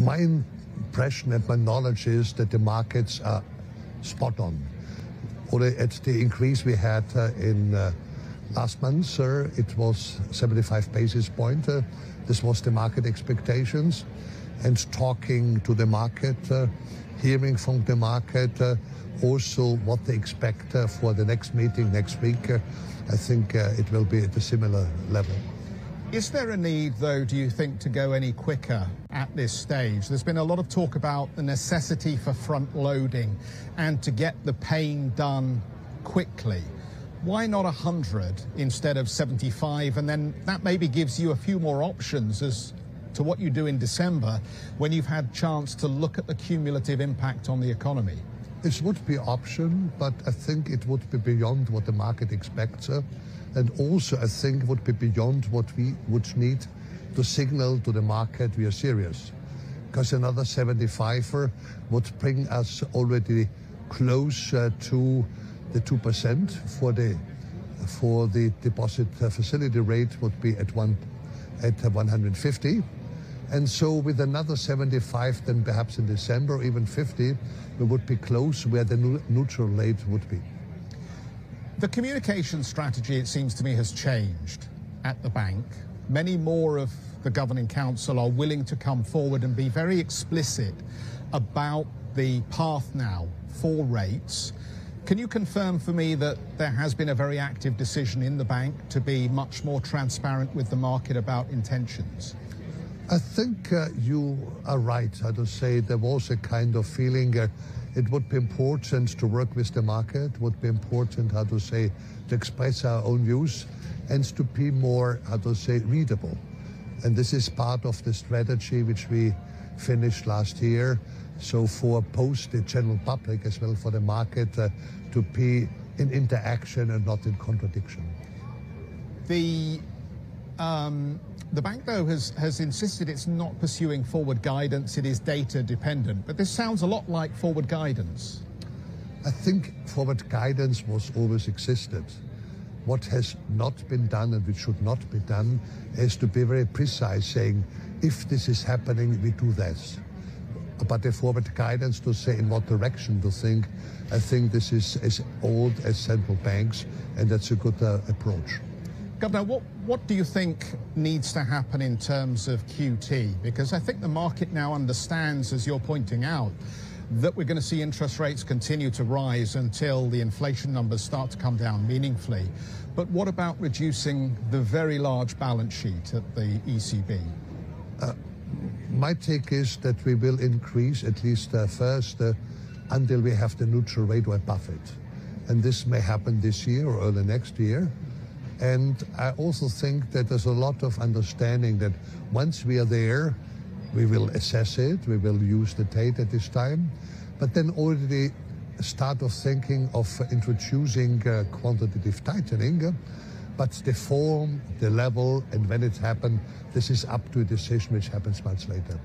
My impression and my knowledge is that the markets are spot on. Or at the increase we had in last month, it was 75 basis points. This was the market expectations. And talking to the market, hearing from the market, also what they expect for the next meeting next week, I think it will be at a similar level. Is there a need, though, do you think, to go any quicker at this stage? There's been a lot of talk about the necessity for front-loading and to get the pain done quickly. Why not 100 instead of 75? And then that maybe gives you a few more options as to what you do in December when you've had chance to look at the cumulative impact on the economy. It would be an option, but I think it would be beyond what the market expects. And also, I think, would be beyond what we would need to signal to the market we are serious. Because another 75 would bring us already close to the 2% for the deposit facility rate would be at 150. And so with another 75, then perhaps in December, or even 50, we would be close where the neutral rate would be. The communication strategy, it seems to me, has changed at the bank. Many more of the Governing Council are willing to come forward and be very explicit about the path now for rates. Can you confirm for me that there has been a very active decision in the bank to be much more transparent with the market about intentions? I think you are right. I would say there was a kind of feeling it would be important to work with the market, would be important, to express our own views and to be more, readable. And this is part of the strategy which we finished last year. So for both the general public as well for the market to be in interaction and not in contradiction. The bank, though, has insisted it's not pursuing forward guidance, it is data dependent. But this sounds a lot like forward guidance. I think forward guidance was always existed. What has not been done and which should not be done is to be very precise, saying, if this is happening, we do this. But the forward guidance to say in what direction to think, I think this is as old as central banks, and that's a good approach. Governor, what do you think needs to happen in terms of QT? Because I think the market now understands, as you're pointing out, that we're going to see interest rates continue to rise until the inflation numbers start to come down meaningfully. But what about reducing the very large balance sheet at the ECB? My take is that we will increase at least first until we have the neutral rate or above it. And this may happen this year or early next year. And I also think that there's a lot of understanding that once we are there, we will assess it, we will use the data this time, but then already start of thinking of introducing quantitative tightening. But the form, the level, and when it happens, this is up to a decision which happens much later.